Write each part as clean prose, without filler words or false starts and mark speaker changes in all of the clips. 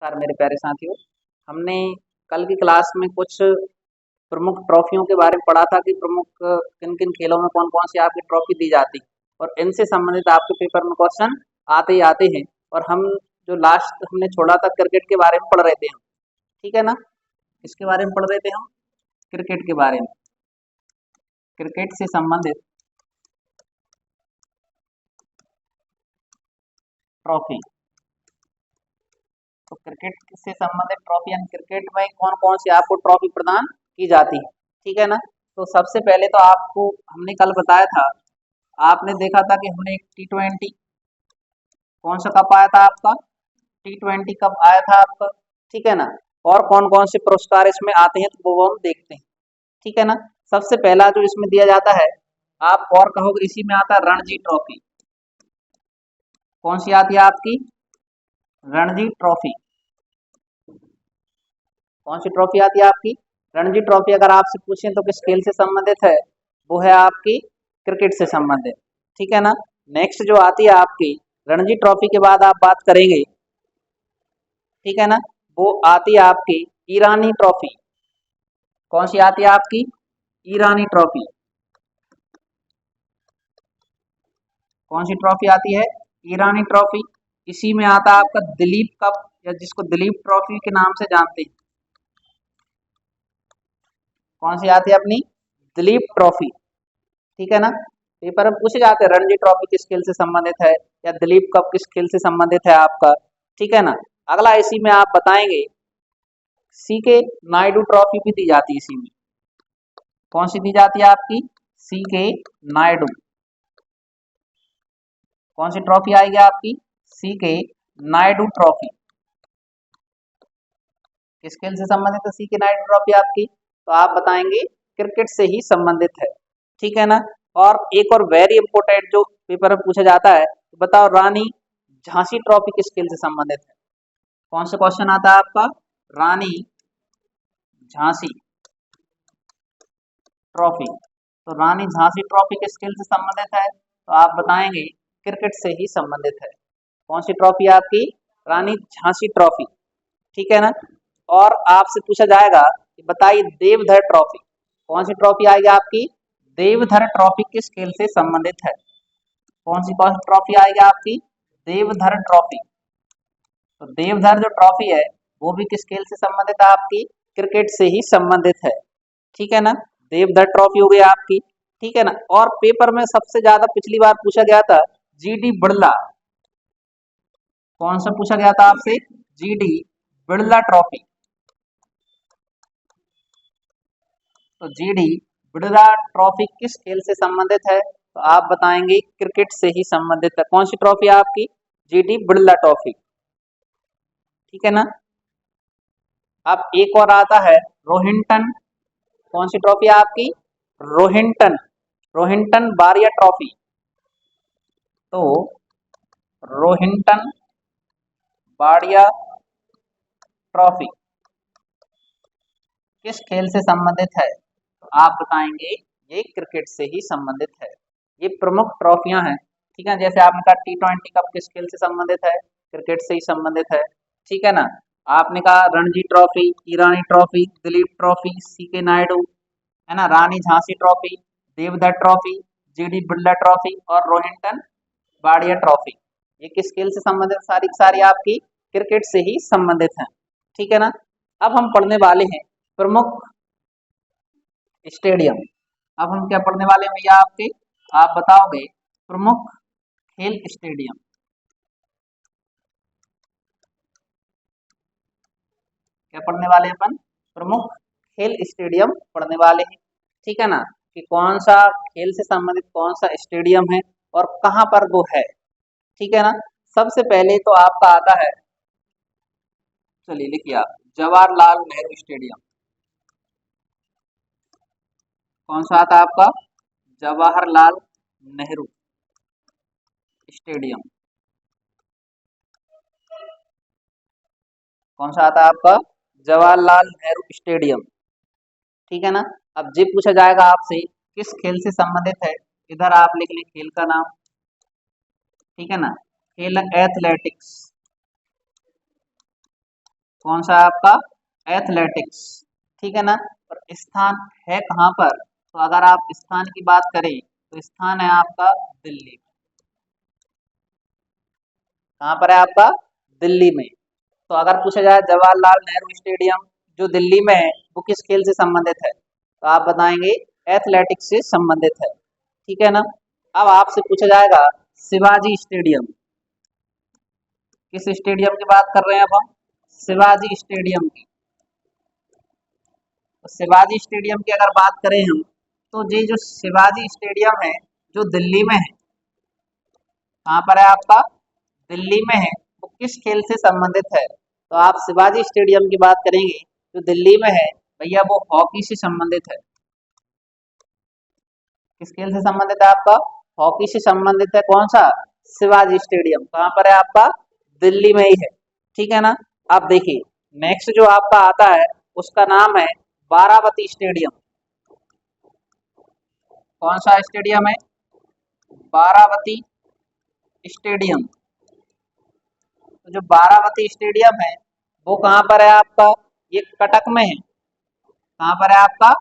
Speaker 1: नमस्कार मेरे प्यारे साथियों। हमने कल की क्लास में कुछ प्रमुख ट्रॉफियों के बारे में पढ़ा था कि प्रमुख किन किन खेलों में कौन कौन सी आपकी ट्रॉफी दी जाती और इनसे संबंधित आपके पेपर में क्वेश्चन आते ही आते हैं। और हम जो लास्ट हमने छोड़ा था क्रिकेट के बारे में पढ़ रहे थे हम, ठीक है ना। किसके बारे में पढ़ रहे थे हम? क्रिकेट के बारे में। क्रिकेट से संबंधित ट्रॉफी। तो क्रिकेट से संबंधित ट्रॉफी यानी क्रिकेट में कौन कौन सी आपको ट्रॉफी प्रदान की जाती है, ठीक है ना। तो सबसे पहले तो आपको हमने कल बताया था, आपने देखा था कि हमने एक T20 कौन सा कप आया था आपका, T20 कप आया था आपका, ठीक है ना। और कौन कौन से पुरस्कार इसमें आते हैं तो वो हम देखते हैं, ठीक है ना। सबसे पहला जो इसमें दिया जाता है, आप और कहोगे इसी में आता है रणजी ट्रॉफी। कौन सी आती है आपकी? रणजी ट्रॉफी। कौन सी ट्रॉफी आती है आपकी? रणजी ट्रॉफी। अगर आपसे पूछें तो किस खेल से संबंधित है, वो है आपकी क्रिकेट से संबंधित, ठीक है ना। नेक्स्ट जो आती है आपकी रणजी ट्रॉफी के बाद आप बात करेंगे, ठीक है ना, वो आती है आपकी ईरानी ट्रॉफी। कौन सी आती है आपकी? ईरानी ट्रॉफी। कौन सी ट्रॉफी आती है? ईरानी ट्रॉफी। इसी में आता है आपका दिलीप कप, या जिसको दिलीप ट्रॉफी के नाम से जानते हैं। कौन सी आती है अपनी? दिलीप ट्रॉफी, ठीक है ना। पेपर में पूछे जाते हैं रणजी ट्रॉफी किस खेल से संबंधित है, या दिलीप कप किस खेल से संबंधित है आपका, ठीक है ना। अगला इसी में आप बताएंगे सी के नायडू ट्रॉफी भी दी जाती है इसी में। कौन सी दी जाती है आपकी? सी के नायडू। कौन सी ट्रॉफी आएगी आपकी? सी के नायडू ट्रॉफी। किस खेल से संबंधित है सी के नायडू ट्रॉफी आपकी? तो आप बताएंगे क्रिकेट से ही संबंधित है, ठीक है ना। और एक और वेरी इंपोर्टेंट जो पेपर में पूछा जाता है, तो बताओ रानी झांसी ट्रॉफी किस खेल से संबंधित है? कौन सा क्वेश्चन आता है आपका? रानी झांसी ट्रॉफी। तो रानी झांसी ट्रॉफी किस खेल से संबंधित है? तो आप बताएंगे क्रिकेट से ही संबंधित है। कौन सी ट्रॉफी आपकी? रानी झांसी ट्रॉफी, ठीक है ना। और आपसे पूछा जाएगा कि बताइए देवधर ट्रॉफी। कौन सी ट्रॉफी आएगी आपकी? देवधर ट्रॉफी किस खेल से संबंधित है? कौन सी ट्रॉफी आएगी आपकी? देवधर ट्रॉफी। तो देवधर जो ट्रॉफी है वो भी किस खेल से संबंधित है आपकी? क्रिकेट से ही संबंधित है, ठीक है ना। देवधर ट्रॉफी हो गई आपकी, ठीक है ना। और पेपर में सबसे ज्यादा पिछली बार पूछा गया था जीडी बिड़ला। कौन सा पूछा गया था आपसे? GD Birla trophy. तो जीडी बिड़ला ट्रॉफी किस खेल से संबंधित है? तो आप बताएंगे क्रिकेट से ही संबंधित है। कौन सी ट्रॉफी है आपकी? जीडी बिड़ला ट्रॉफी, ठीक है ना। अब एक और आता है रोहिंटन। कौन सी ट्रॉफी है आपकी? रोहिंटन। रोहिंटन बारिया ट्रॉफी। तो रोहिंटन बाड़िया ट्रॉफी किस खेल से संबंधित है? तो आप बताएंगे ये क्रिकेट से ही संबंधित है। ये प्रमुख ट्रॉफियां हैं, ठीक है। जैसे आपने कहा T20 कप किस खेल से संबंधित है? क्रिकेट से ही संबंधित है, ठीक है ना। आपने कहा Ranji trophy, Irani trophy, Duleep trophy, C K Naidu, है ना, Rani Jhansi trophy, Deodhar trophy, GD Birla trophy और रोहिंटन बाड़िया ट्रॉफी। ये किस खेल से संबंधित? सारी की सारी आपकी क्रिकेट से ही संबंधित हैं, ठीक है ना। अब हम पढ़ने वाले हैं प्रमुख स्टेडियम। अब हम क्या पढ़ने वाले हैं भैया आपके? आप बताओगे प्रमुख खेल स्टेडियम। क्या पढ़ने वाले हैं अपन? प्रमुख खेल स्टेडियम पढ़ने वाले हैं, ठीक है ना। कि कौन सा खेल से संबंधित कौन सा स्टेडियम है और कहाँ पर वो है, ठीक है ना। सबसे पहले तो आपका आता है, चलिए लिखिए आप, जवाहरलाल नेहरू स्टेडियम। कौन सा आता है आपका? जवाहरलाल नेहरू स्टेडियम। कौन सा आता है आपका? जवाहरलाल नेहरू स्टेडियम, ठीक है ना। अब ये पूछा जाएगा आपसे किस खेल से संबंधित है, इधर आप लिख लें खेल का नाम, ठीक है ना। खेल एथलेटिक्स। कौन सा है आपका? एथलेटिक्स। ठीक है ना। और स्थान है कहाँ पर? तो अगर आप स्थान की बात करें तो स्थान है आपका दिल्ली। कहाँ पर है आपका? दिल्ली में। तो अगर पूछा जाए जवाहरलाल नेहरू स्टेडियम जो दिल्ली में है वो किस खेल से संबंधित है? तो आप बताएंगे एथलेटिक्स से संबंधित है। ठीक है ना। अब आपसे पूछा जाएगा शिवाजी स्टेडियम। किस स्टेडियम की बात कर रहे हैं अब हम? शिवाजी स्टेडियम की। तो शिवाजी स्टेडियम की अगर बात करें हम तो ये जो शिवाजी स्टेडियम है जो दिल्ली में है, कहाँ पर है आपका? दिल्ली में है। वो किस खेल से संबंधित है? तो आप शिवाजी स्टेडियम की बात करेंगे जो दिल्ली में है भैया वो हॉकी से संबंधित है। किस खेल से संबंधित है आपका? हॉकी से संबंधित है। कौन सा? शिवाजी स्टेडियम। कहाँ पर है आपका? दिल्ली में ही है। ठीक है ना। अब देखिए नेक्स्ट जो आपका आता है उसका नाम है बारावती स्टेडियम। कौन सा स्टेडियम है? बारावती स्टेडियम। तो जो बारावती स्टेडियम है वो कहाँ पर है आपका? ये कटक में है। कहाँ पर है आपका?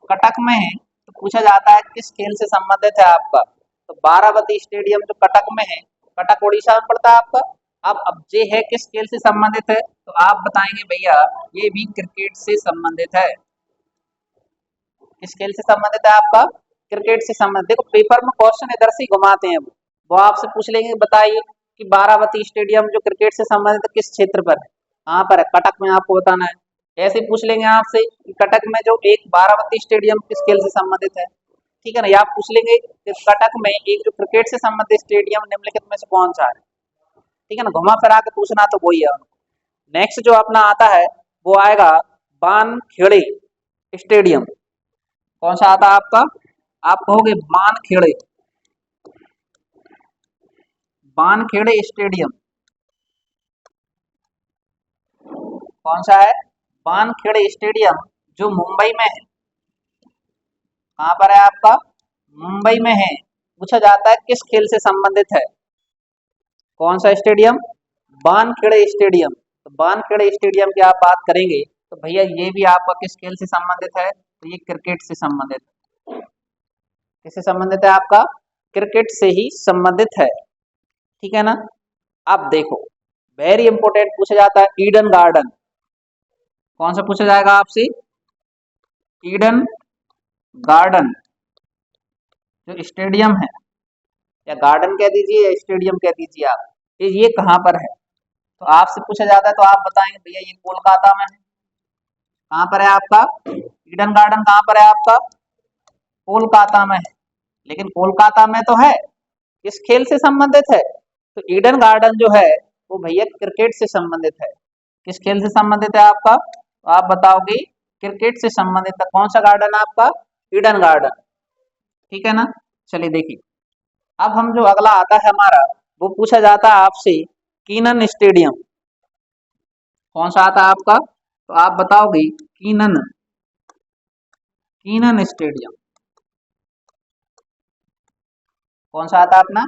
Speaker 1: कटक में है। तो पूछा जाता है किस खेल से संबंधित है आपका? तो बारावती स्टेडियम जो कटक में है, कटक उड़ीसा में पड़ता है आपका। अब ये है किस खेल से संबंधित है? तो आप बताएंगे भैया ये भी क्रिकेट से संबंधित है। किस खेल से संबंधित है आपका? क्रिकेट से संबंधित। देखो पेपर में क्वेश्चन इधर से ही घुमाते हैं वो आपसे पूछ लेंगे बताइए कि बारावती स्टेडियम जो क्रिकेट से संबंधित किस क्षेत्र पर है? कहाँ पर है? कटक में आपको बताना है। ऐसे ही पूछ लेंगे आपसे कि कटक में जो एक बारावती स्टेडियम किस खेल से संबंधित है? ठीक है ना। या आप पूछ लेंगे कि कटक में एक जो क्रिकेट से संबंधित स्टेडियम निम्नलिखित में से कौन सा है? ठीक है ना। घुमा फिरा के पूछना तो वही है। नेक्स्ट जो अपना आता है वो आएगा बानखेड़े स्टेडियम। कौन सा आता है आपका? आप कहोगे बानखेड़े। बानखेड़े स्टेडियम कौन सा है? बानखेड़े स्टेडियम जो मुंबई में है। कहाँ पर है आपका? मुंबई में है। पूछा जाता है किस खेल से संबंधित है? कौन सा स्टेडियम? बानखेड़े स्टेडियम। तो बानखेड़े स्टेडियम की आप बात करेंगे तो भैया ये भी आपका किस खेल से संबंधित है? तो ये क्रिकेट से संबंधित है। किससे संबंधित है आपका? क्रिकेट से ही संबंधित है। ठीक है ना। अब देखो वेरी इंपोर्टेंट पूछा जाता है ईडन गार्डन। कौन सा पूछा जाएगा आपसे? ईडन गार्डन जो स्टेडियम है, या गार्डन कह दीजिए या स्टेडियम कह दीजिए आप, ये कहाँ पर है? तो आपसे पूछा जाता है तो आप बताएंगे भैया ये कोलकाता में है। कहाँ पर है आपका? ईडन गार्डन कहाँ पर है आपका? कोलकाता में है। लेकिन कोलकाता में तो है, किस खेल से संबंधित है? तो ईडन गार्डन जो है वो भैया क्रिकेट से संबंधित है। किस खेल से संबंधित है आपका? तो आप बताओगे क्रिकेट से संबंधित है। कौन सा गार्डन है आपका? Eden garden. ठीक है ना। चलिए देखिए अब हम जो अगला आता है हमारा वो पूछा जाता है आपसे कीनन स्टेडियम। कौन सा आता है आपका? तो आप बताओगे कीनन। कीनन स्टेडियम कौन सा आता है अपना?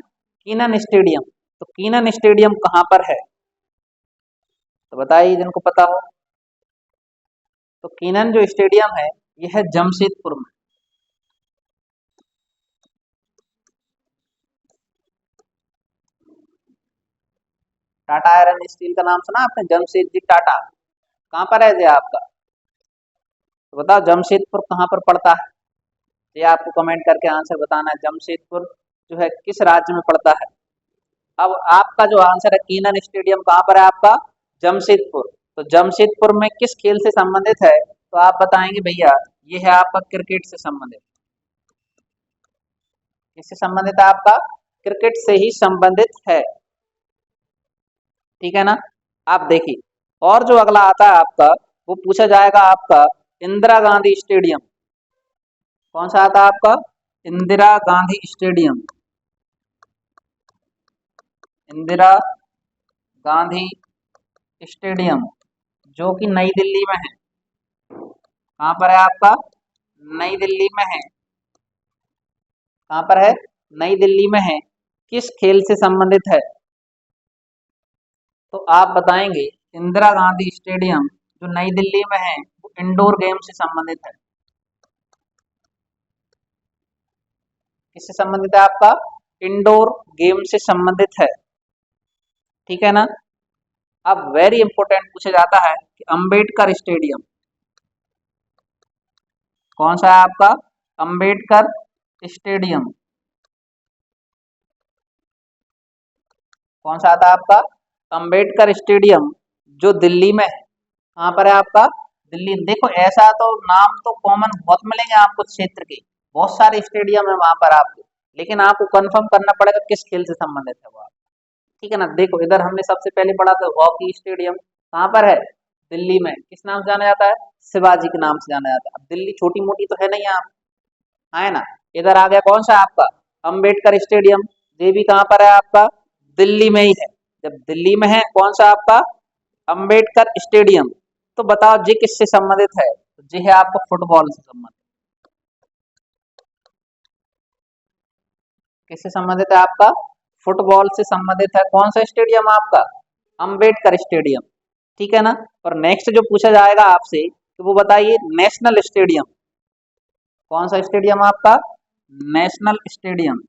Speaker 1: Keenan stadium. तो कीनन स्टेडियम कहाँ पर है? तो बताइए जिनको पता हो। तो कीनन जो स्टेडियम है यह है जमशेदपुर में। टाटा आयरन स्टील का नाम सुना आपने? जमशेदजी टाटा। कहाँ पर है ये आपका? तो बताओ जमशेदपुर कहाँ पर पड़ता है? ये आपको कमेंट करके आंसर बताना है। जमशेदपुर जो है किस राज्य में पड़ता है? अब आपका जो आंसर है कीनन स्टेडियम कहाँ पर है आपका? जमशेदपुर। तो जमशेदपुर में किस खेल से संबंधित है? तो आप बताएंगे भैया ये है आपका क्रिकेट से संबंधित। किससे संबंधित है आपका? क्रिकेट से ही संबंधित है। ठीक है ना। आप देखिए और जो अगला आता है आपका वो पूछा जाएगा आपका इंदिरा गांधी स्टेडियम। कौन सा आता है आपका? इंदिरा गांधी स्टेडियम। इंदिरा गांधी स्टेडियम जो कि नई दिल्ली में है। कहाँ पर है आपका? नई दिल्ली में है। कहाँ पर है? नई दिल्ली में है। किस खेल से संबंधित है? तो आप बताएंगे इंदिरा गांधी स्टेडियम जो नई दिल्ली में है वो इंडोर गेम से संबंधित है। किससे संबंधित है आपका? इंडोर गेम से संबंधित है। ठीक है ना। अब वेरी इंपोर्टेंट पूछा जाता है कि अंबेडकर स्टेडियम कौन सा है आपका? अंबेडकर स्टेडियम कौन सा आता है आपका? अंबेडकर स्टेडियम जो दिल्ली में है। कहाँ पर है आपका? दिल्ली। देखो ऐसा तो नाम तो कॉमन बहुत मिलेंगे आपको क्षेत्र के, बहुत सारे स्टेडियम है वहां पर आपको, लेकिन आपको कंफर्म करना पड़ेगा किस खेल से संबंधित है वो। ठीक है ना। देखो इधर हमने सबसे पहले पढ़ा था हॉकी स्टेडियम, कहाँ पर है? दिल्ली में। किस नाम से जाना जाता है? शिवाजी के नाम से जाना जाता है। अब दिल्ली छोटी मोटी तो है नहीं यहाँ, है ना। इधर आ गया कौन सा आपका? अंबेडकर स्टेडियम, ये भी कहाँ पर है आपका? दिल्ली में ही है। जब दिल्ली में है कौन सा आपका? अंबेडकर स्टेडियम, तो बताओ जी किससे संबंधित है? तो जी है आपका फुटबॉल से संबंधित। किससे संबंधित है आपका? फुटबॉल से संबंधित है। कौन सा स्टेडियम आपका? अंबेडकर स्टेडियम। ठीक है ना। और नेक्स्ट जो पूछा जाएगा आपसे तो वो बताइए नेशनल स्टेडियम कौन सा स्टेडियम आपका? National stadium.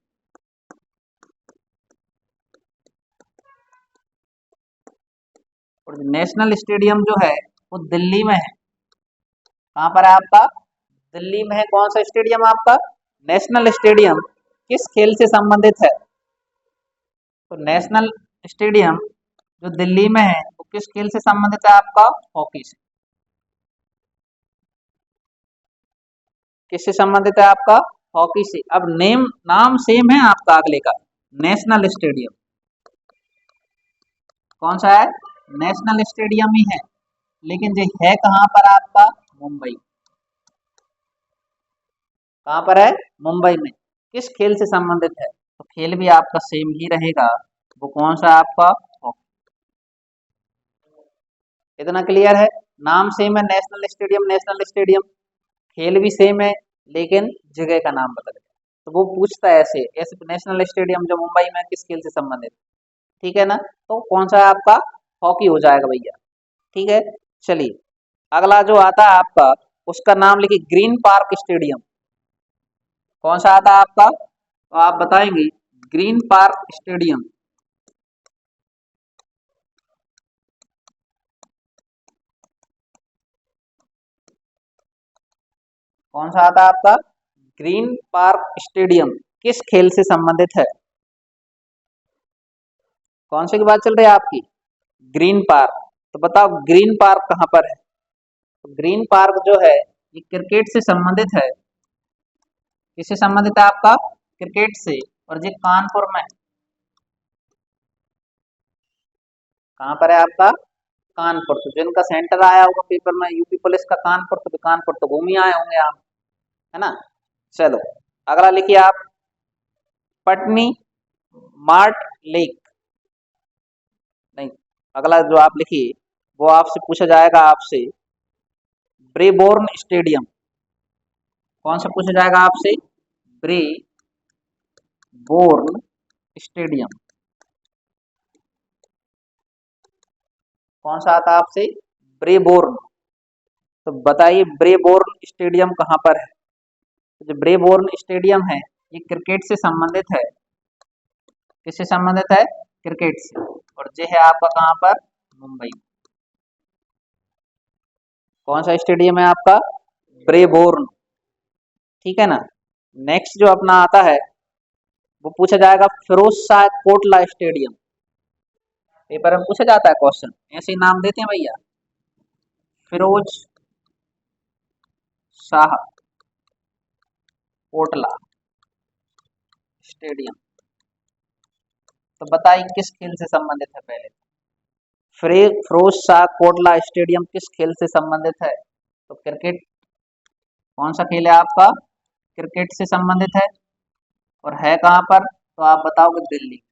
Speaker 1: और नेशनल स्टेडियम जो है वो दिल्ली में है। कहाँ पर है आपका? दिल्ली में है। कौन सा स्टेडियम आपका? नेशनल स्टेडियम किस खेल से संबंधित है? तो नेशनल स्टेडियम जो दिल्ली में है वो किस खेल से संबंधित है आपका? हॉकी से। किससे संबंधित है आपका? हॉकी से। अब नेम नाम सेम है आपका अगले का, नेशनल स्टेडियम। कौन सा है? नेशनल स्टेडियम ही है, लेकिन ये है कहाँ पर आपका? मुंबई। कहाँ पर है? मुंबई में। किस खेल से संबंधित है? तो खेल भी आपका सेम ही रहेगा, वो कौन सा आपका? हॉकी। इतना क्लियर है। नाम सेम है, नेशनल स्टेडियम नेशनल स्टेडियम, खेल भी सेम है, लेकिन जगह का नाम बदल गया। तो वो पूछता है ऐसे ऐसे नेशनल स्टेडियम जो मुंबई में किस खेल से संबंधित। ठीक है ना। तो कौन सा है आपका? हॉकी हो जाएगा भैया। ठीक है। चलिए अगला जो आता है आपका उसका नाम लिखिए ग्रीन पार्क स्टेडियम। कौन सा आता है आपका? तो आप बताएंगे ग्रीन पार्क स्टेडियम कौन सा आता है आपका? ग्रीन पार्क स्टेडियम किस खेल से संबंधित है? कौन से की बात चल रही है आपकी? Green park. तो बताओ ग्रीन पार्क कहाँ पर है? तो ग्रीन पार्क जो है ये क्रिकेट से संबंधित है। किससे संबंधित है आपका? क्रिकेट से। और ये कानपुर में। कहाँ पर है आपका? कानपुर। तो जिनका सेंटर आया होगा पेपर में यूपी पुलिस का कानपुर, तो कानपुर तो घूम ही आए होंगे आप, है ना। चलो अगला लिखिए आप पटनी मार्ट लेक। नहीं, अगला जो आप लिखिए वो आपसे पूछा जाएगा आपसे ब्रेबोर्न स्टेडियम। कौन सा पूछा जाएगा आपसे? Brabourne stadium. कौन सा आता है आपसे? ब्रेबोर्न। तो बताइए ब्रेबोर्न स्टेडियम कहाँ पर है? तो जो ब्रेबोर्न स्टेडियम है ये क्रिकेट से संबंधित है। किससे संबंधित है? क्रिकेट से। और ये है आपका कहाँ पर? मुंबई। कौन सा स्टेडियम है आपका? ब्रेबोर्न। ठीक है ना। नेक्स्ट जो अपना आता है वो पूछा जाएगा फिरोज शाह कोटला स्टेडियम। पेपर में पूछा जाता है क्वेश्चन, ऐसे ही नाम देते हैं भैया, फिरोज शाह कोटला स्टेडियम। तो बताइए किस खेल से संबंधित है? पहले फिरोज शाह कोटला स्टेडियम किस खेल से संबंधित है? तो क्रिकेट। कौन सा खेल है आपका? क्रिकेट से संबंधित है। और है कहाँ पर? तो आप बताओगे दिल्ली।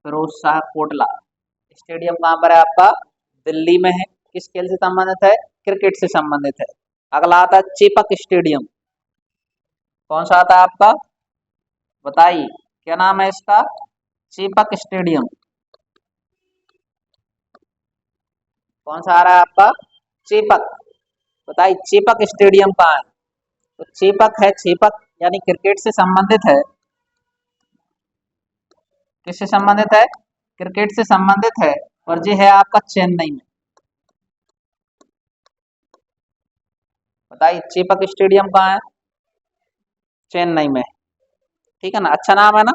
Speaker 1: फिरोज शाह कोटला स्टेडियम कहाँ पर है आपका? दिल्ली में है। किस खेल से संबंधित है? क्रिकेट से संबंधित है। अगला आता है चेपक स्टेडियम। कौन सा आता है आपका? बताइए क्या नाम है इसका? चेपक स्टेडियम। कौन सा आ रहा है आपका? चेपक। बताइए चेपक स्टेडियम कहाँ है? तो चेपक है, चेपक यानी क्रिकेट से संबंधित है। किससे संबंधित है? क्रिकेट से संबंधित है, और ये है आपका चेन्नई में। बताइए चेपक स्टेडियम कहाँ है? चेन्नई में। ठीक है ना, अच्छा नाम है ना?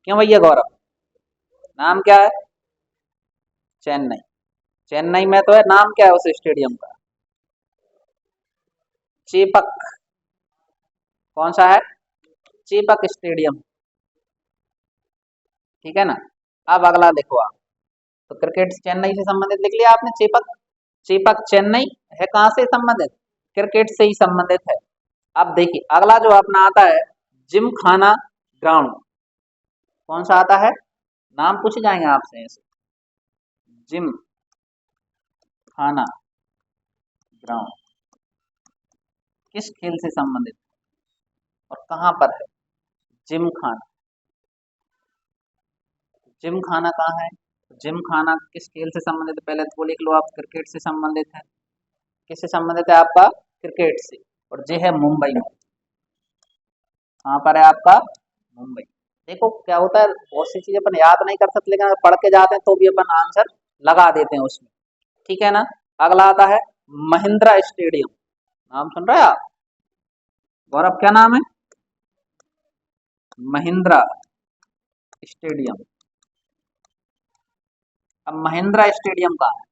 Speaker 1: क्यों भैया गौरव, नाम क्या है? चेन्नई। चेन्नई में तो है, नाम क्या है उस स्टेडियम का? चेपक। कौन सा है? चेपक स्टेडियम। ठीक है ना। अब अगला देखो आप, तो क्रिकेट चेन्नई से संबंधित लिख लिया आपने, चेपक। चेपक चेन्नई है कहाँ से संबंधित? क्रिकेट से ही संबंधित है। अब देखिए अगला जो अपना आता है, जिम खाना ग्राउंड। कौन सा आता है? नाम पूछे जाएंगे आपसे ऐसे। जिम खाना ग्राउंड किस खेल से संबंधित और कहाँ पर है? जिम खाना। जिम खाना कहाँ है? जिम खाना किस खेल से संबंधित है? पहले तो वो लिख लो आप, क्रिकेट से संबंधित है। किससे संबंधित है आपका? क्रिकेट से। और ये है मुंबई में। कहाँ पर है आपका? मुंबई। देखो क्या होता है, बहुत सी चीजें अपन याद नहीं कर सकते, लेकिन अगर पढ़ के जाते हैं तो भी अपन आंसर लगा देते हैं उसमें। ठीक है ना। अगला आता है महिंद्रा स्टेडियम। नाम सुन रहे हैं आप? गौरव क्या नाम है? महिंद्रा स्टेडियम। अब महिंद्रा स्टेडियम कहाँ है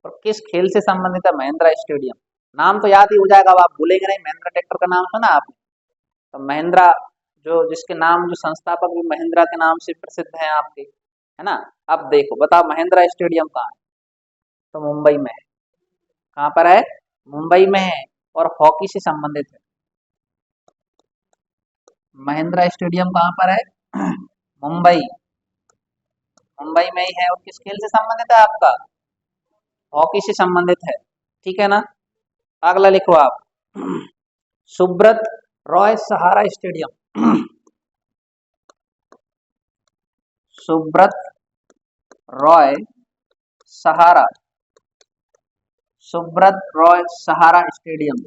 Speaker 1: और किस खेल से संबंधित है महिंद्रा स्टेडियम? नाम तो याद ही हो जाएगा, अब आप भूलेंगे नहीं। महिंद्रा ट्रैक्टर का नाम सुना आपने? तो महिंद्रा, जो जिसके नाम, जो संस्थापक भी महिंद्रा के नाम से प्रसिद्ध हैं आपके, है ना। अब देखो बताओ महिंद्रा स्टेडियम कहाँ है? तो मुंबई में है। कहाँ पर है? मुंबई में है, और हॉकी से संबंधित है। महिंद्रा स्टेडियम कहाँ पर है? मुंबई। मुंबई में ही है, और किस खेल से संबंधित है आपका? हॉकी से संबंधित है। ठीक है ना। अगला लिखो आप, सुब्रत रॉय सहारा स्टेडियम। सुब्रत रॉय सहारा, सुब्रत रॉय सहारा स्टेडियम,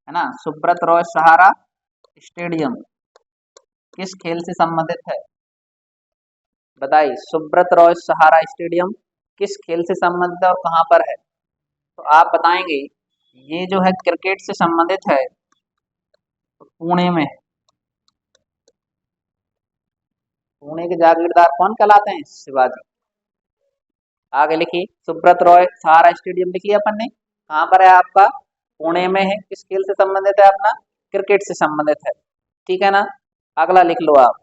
Speaker 1: है ना। सुब्रत रॉय सहारा स्टेडियम किस खेल से संबंधित है? बताइए सुब्रत रॉय सहारा स्टेडियम किस खेल से संबंधित है और कहाँ पर है? तो आप बताएंगे ये जो है क्रिकेट से संबंधित है, तो पुणे में है। पुणे के जागीरदार कौन कहलाते हैं? शिवाजी। आगे लिखिए, सुब्रत रॉय सहारा स्टेडियम लिख लिया अपन ने। कहाँ पर है आपका? पुणे में है। किस खेल से संबंधित है अपना? क्रिकेट से संबंधित है। ठीक है ना। अगला लिख लो आप।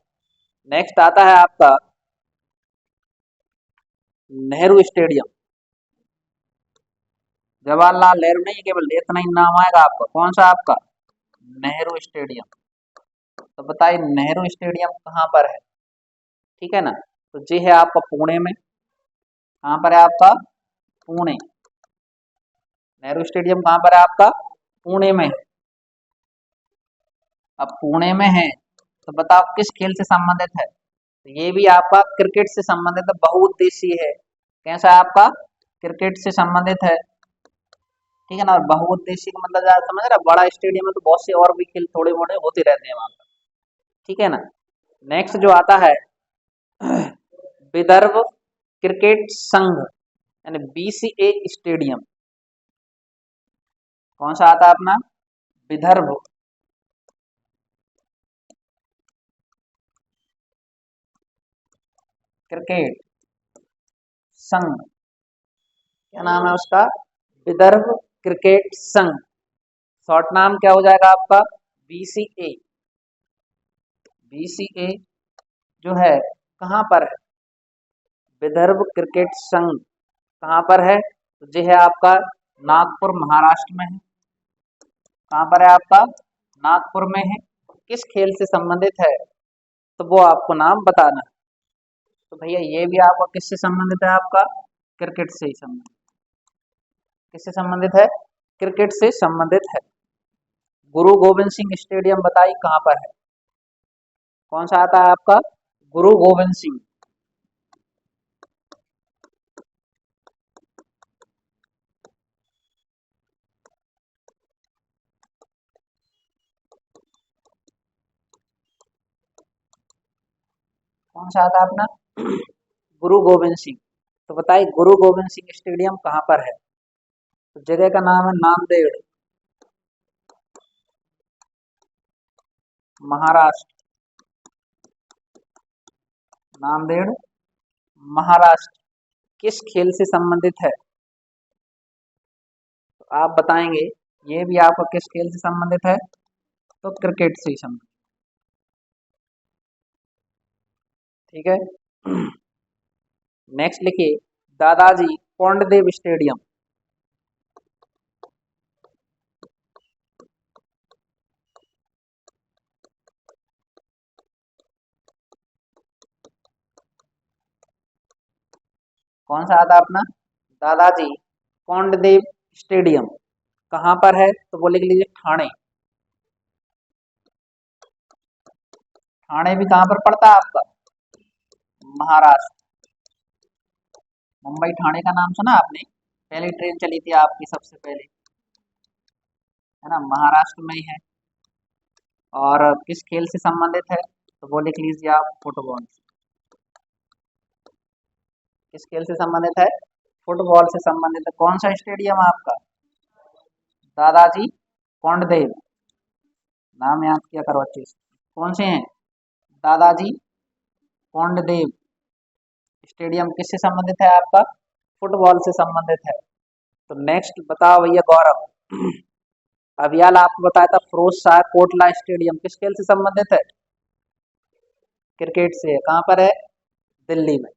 Speaker 1: नेक्स्ट आता है आपका नेहरू स्टेडियम। जवाहरलाल नेहरू नहीं, केवल इतना ही नाम आएगा आपका। कौन सा आपका? नेहरू स्टेडियम। तो बताइए नेहरू स्टेडियम कहाँ पर है? ठीक है ना। तो ये है आपका पुणे में। कहाँ पर है आपका? पुणे। नेहरू स्टेडियम कहाँ पर है आपका? पुणे में। अब पुणे में है, तो बताओ किस खेल से संबंधित है? तो ये भी आपका क्रिकेट से संबंधित है, बहुउद्देशीय है। कैसा है आपका? क्रिकेट से संबंधित है। ठीक है ना। और बहुउद्देशीय का मतलब ज्यादा समझ रहा, बड़ा स्टेडियम है तो बहुत से और भी खेल थोड़े मोड़े होते रहते हैं वहां पर। ठीक है ना। नेक्स्ट जो आता है, विदर्भ क्रिकेट संघ यानी बीसीए स्टेडियम। कौन सा आता है अपना? विदर्भ क्रिकेट संघ। क्या नाम है उसका? विदर्भ क्रिकेट संघ। शॉर्ट नाम क्या हो जाएगा आपका? बीसीए। बीसीए जो है कहाँ पर है? विदर्भ क्रिकेट संघ कहाँ पर है? तो ये है आपका नागपुर महाराष्ट्र में है। कहाँ पर है आपका? नागपुर में है। किस खेल से संबंधित है? तो वो आपको नाम बताना है। तो भैया ये भी आपका किससे संबंधित है? आपका क्रिकेट से ही संबंधित। किससे संबंधित है? क्रिकेट से संबंधित है। गुरु गोविंद सिंह स्टेडियम बताइए कहाँ पर है? कौन सा आता है आपका? गुरु गोविंद सिंह। कौन सा आता है अपना? गुरु गोविंद सिंह। तो बताइए गुरु गोविंद सिंह स्टेडियम कहाँ पर है? तो जगह का नाम है नांदेड़, महाराष्ट्र। नांदेड़, महाराष्ट्र। किस खेल से संबंधित है? तो आप बताएंगे ये भी आपका किस खेल से संबंधित है? तो क्रिकेट से ही संबंधित। ठीक है। नेक्स्ट लिखिए दादाजी कोंडदेव स्टेडियम। कौन सा आता है अपना? दादाजी कोंडदेव स्टेडियम कहाँ पर है? तो वो लिख लीजिए ठाणे। ठाणे भी कहाँ पर पड़ता है आपका? महाराष्ट्र। मुंबई ठाणे का नाम सुना आपने? पहली ट्रेन चली थी आपकी सबसे पहले, है ना, महाराष्ट्र में ही है। और किस खेल से संबंधित है? तो वो लिख लीजिए आप फुटबॉल से। किस खेल से संबंधित है? फुटबॉल से संबंधित है। कौन सा स्टेडियम है आपका? दादाजी कोंडदेव। नाम याद किया करो अच्छे से। कौन से हैं? दादाजी कोंडदेव स्टेडियम किससे संबंधित है आपका? फुटबॉल से संबंधित है। तो नेक्स्ट बताओ भैया गौरव। अभियाल आपको बताया था फिरोज शाह कोटला स्टेडियम किस खेल से संबंधित है? क्रिकेट से है। कहाँ पर है? दिल्ली में।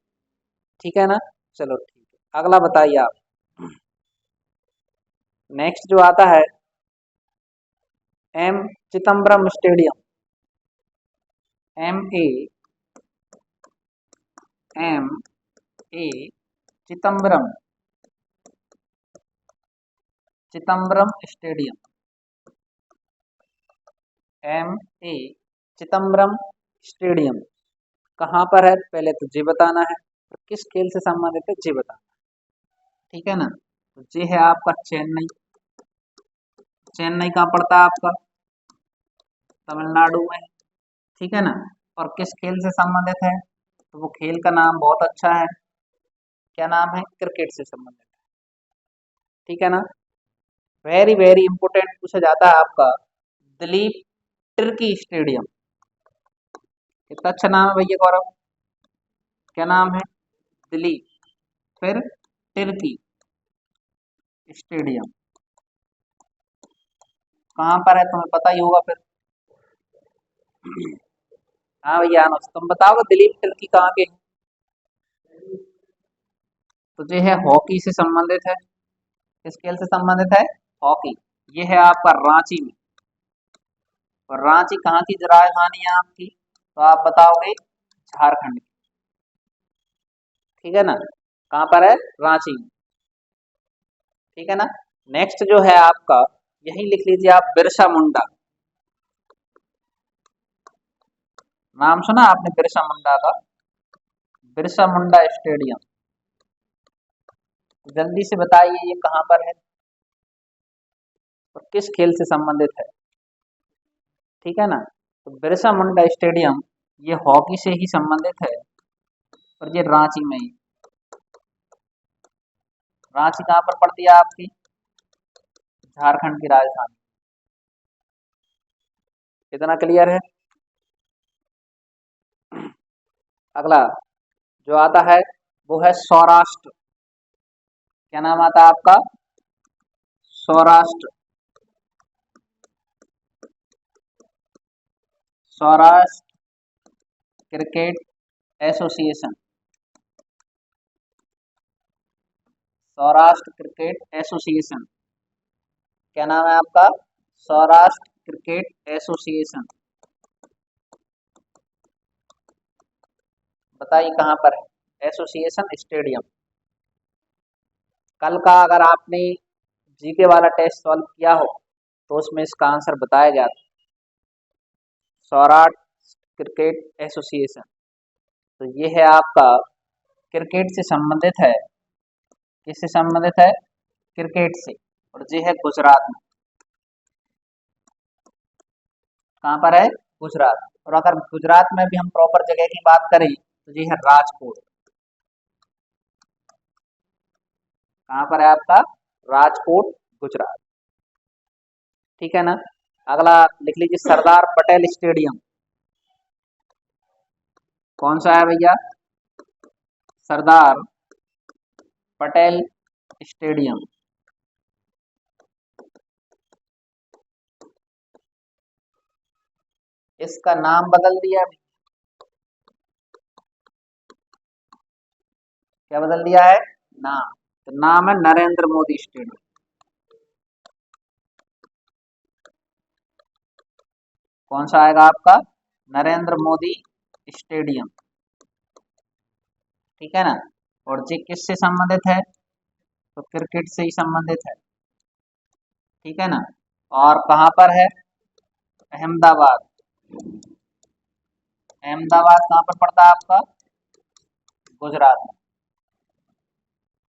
Speaker 1: ठीक है ना? चलो ठीक है, अगला बताइए आप। नेक्स्ट जो आता है M Chidambaram stadium. M A Chidambaram, Chidambaram stadium. A Chidambaram stadium कहाँ पर है? पहले तो जी बताना है, तो किस खेल से संबंधित है जी बताना। ठीक है ना? तो जी है आपका चेन्नई। चेन्नई कहाँ पड़ता है आपका? तमिलनाडु में। ठीक है ना? और किस खेल से संबंधित है? तो वो खेल का नाम बहुत अच्छा है। क्या नाम है? क्रिकेट से संबंधित है। ठीक है ना? वेरी वेरी इंपोर्टेंट पूछा जाता है आपका दिलीप तिर्की स्टेडियम। कितना अच्छा नाम है भैया गौरव। क्या नाम है? दिलीप, फिर तिर्की स्टेडियम कहाँ पर है? तुम्हें पता ही होगा फिर। हाँ भैया अनुज तुम बताओगे दिलीप तिर्की कहाँ के हैं? तो ये है हॉकी से संबंधित है। किस खेल से संबंधित है? हॉकी। ये है आपका रांची में। और रांची कहाँ की राजधानी है आपकी? तो आप बताओगे झारखंड की। ठीक है ना? कहाँ पर है? रांची में। ठीक है ना? नेक्स्ट जो है आपका, यही लिख लीजिए आप बिरसा मुंडा। नाम सुना आपने बिरसा मुंडा का? बिरसा मुंडा स्टेडियम। जल्दी से बताइए ये कहाँ पर है और किस खेल से संबंधित है? ठीक है ना? तो बिरसा मुंडा स्टेडियम ये हॉकी से ही संबंधित है और ये रांची में ही। रांची कहाँ पर पड़ती है आपकी? झारखंड की राजधानी। इतना क्लियर है? अगला जो आता है वो है सौराष्ट्र। क्या नाम आता है आपका? Saurashtra. Saurashtra cricket association. Saurashtra cricket association. क्या नाम है आपका? Saurashtra cricket association. बताइए कहाँ पर है? Association stadium. कल का अगर आपने जीके वाला टेस्ट सॉल्व किया हो तो उसमें इसका आंसर बताया गया था, सौराष्ट्र क्रिकेट एसोसिएशन। तो ये है आपका क्रिकेट से संबंधित है। किससे संबंधित है? क्रिकेट से। और ये है गुजरात में। कहाँ पर है? गुजरात। और अगर गुजरात में भी हम प्रॉपर जगह की बात करें तो ये है राजकोट। कहाँ पर है आपका? राजकोट, गुजरात। ठीक है ना। अगला लिख लीजिए सरदार पटेल स्टेडियम। कौन सा है भैया? सरदार पटेल स्टेडियम। इसका नाम बदल दिया। क्या बदल दिया है? नाम। तो नाम है नरेंद्र मोदी स्टेडियम। कौन सा आएगा आपका? नरेंद्र मोदी स्टेडियम। ठीक है ना। और ये किससे संबंधित है? तो क्रिकेट से ही संबंधित है। ठीक है ना। और कहाँ पर है? अहमदाबाद। अहमदाबाद कहाँ पर पड़ता है आपका? गुजरात में।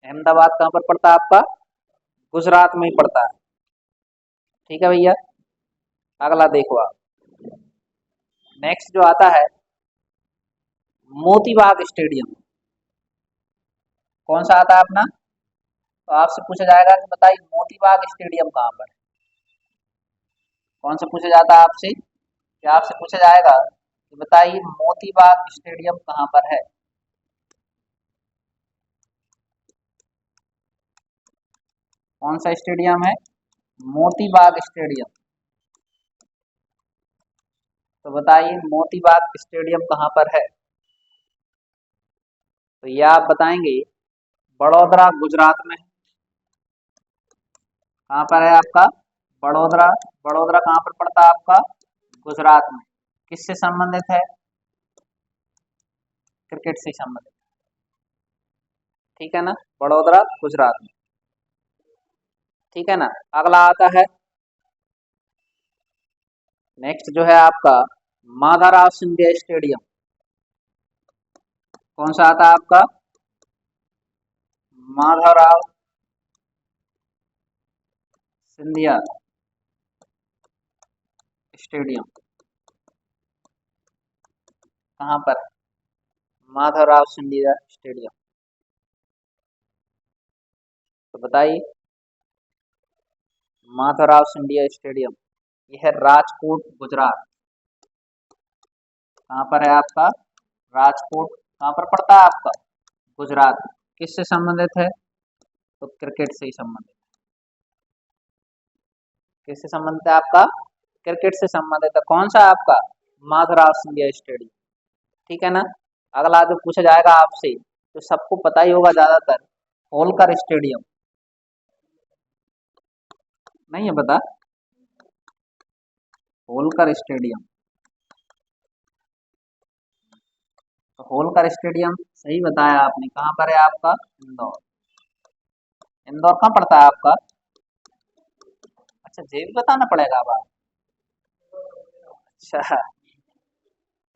Speaker 1: अहमदाबाद कहाँ पर पड़ता है आपका? गुजरात में ही पड़ता है। ठीक है भैया। अगला देखो आप। नेक्स्ट जो आता है मोती बाग स्टेडियम। कौन सा आता है अपना? तो आपसे पूछा जाएगा कि बताइए मोती बाग स्टेडियम कहाँ पर है। कौन से पूछा जाता है आपसे? कि आपसे पूछा जाएगा कि बताइए मोती बाग स्टेडियम कहाँ पर है। कौन सा स्टेडियम है? मोती बाग स्टेडियम। तो बताइए मोती बाग स्टेडियम कहाँ पर है? तो ये आप बताएंगे बड़ोदरा, गुजरात में। कहाँ पर है आपका? बड़ोदरा। बड़ोदरा कहाँ पर पड़ता है आपका? गुजरात में। किससे संबंधित है? क्रिकेट से संबंधित। ठीक है ना। बड़ोदरा, गुजरात में। ठीक है ना। अगला आता है नेक्स्ट जो है आपका माधवराव सिंधिया स्टेडियम। कौन सा आता है आपका? माधवराव सिंधिया स्टेडियम। कहाँ पर? माधवराव सिंधिया स्टेडियम। तो बताइए माधवराव सिंधिया स्टेडियम। यह है राजकोट, गुजरात। कहाँ पर है आपका? राजकोट। कहाँ पर पड़ता है आपका? गुजरात। किससे संबंधित है? तो क्रिकेट से ही संबंधित। किससे संबंधित है आपका? क्रिकेट से संबंधित है। कौन सा है आपका? माधवराव सिंधिया स्टेडियम। ठीक है ना। अगला जो पूछा जाएगा आपसे तो सबको पता ही होगा ज्यादातर, होलकर स्टेडियम। नहीं है पता? होलकर स्टेडियम। तो होलकर स्टेडियम सही बताया आपने। कहाँ पर है आपका? इंदौर। इंदौर कहाँ पड़ता है आपका? अच्छा, ये भी बताना पड़ेगा अब आप। अच्छा,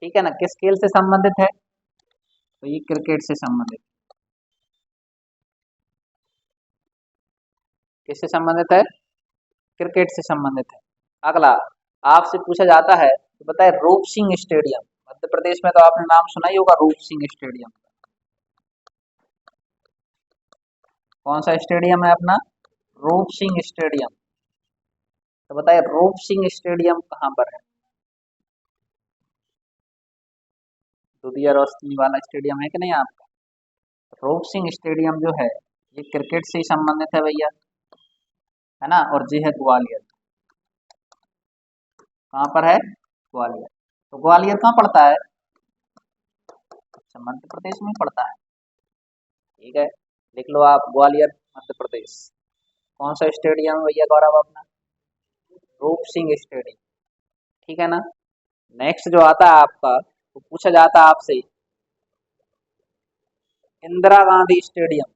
Speaker 1: ठीक है ना। किस खेल से संबंधित है? तो ये क्रिकेट से संबंधित। किससे संबंधित है? क्रिकेट से संबंधित है। अगला आपसे पूछा जाता है तो बताए रूप सिंह स्टेडियम। मध्य प्रदेश में तो आपने नाम सुना ही होगा रूप सिंह स्टेडियम। कौन सा स्टेडियम है अपना? रूप सिंह स्टेडियम। तो बताइए रूप सिंह स्टेडियम कहाँ पर है? दुधिया रोशनी वाला स्टेडियम है कि नहीं आपका? रूप सिंह स्टेडियम जो है ये क्रिकेट से ही संबंधित है भैया। है ना। और जी है ग्वालियर। कहाँ पर है? ग्वालियर। तो ग्वालियर कहाँ पड़ता है? अच्छा, मध्य प्रदेश में पड़ता है। ठीक है। लिख लो आप ग्वालियर, मध्य प्रदेश। कौन सा स्टेडियम है भैया गौरव अपना? रूप सिंह स्टेडियम। ठीक है ना। नेक्स्ट जो आता है आपका तो पूछा जाता है आपसे इंदिरा गांधी स्टेडियम।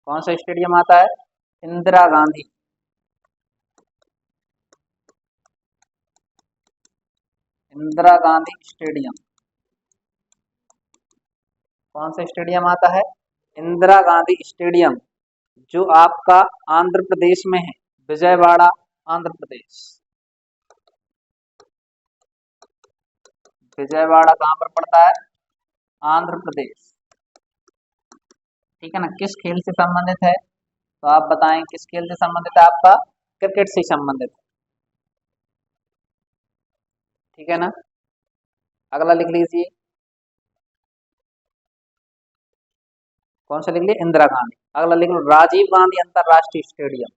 Speaker 1: कौन सा स्टेडियम आता है? इंदिरा गांधी। इंदिरा गांधी स्टेडियम। कौन सा स्टेडियम आता है? इंदिरा गांधी स्टेडियम, जो आपका आंध्र प्रदेश में है। विजयवाड़ा, आंध्र प्रदेश। विजयवाड़ा कहाँ पर पड़ता है? आंध्र प्रदेश। ठीक है ना। किस खेल से संबंधित है? तो आप बताएं किस खेल से संबंधित है आपका? क्रिकेट से संबंधित है। ठीक है ना। अगला लिख लीजिए। कौन सा लिख लिए? इंदिरा गांधी। अगला लिख लो राजीव गांधी अंतरराष्ट्रीय स्टेडियम।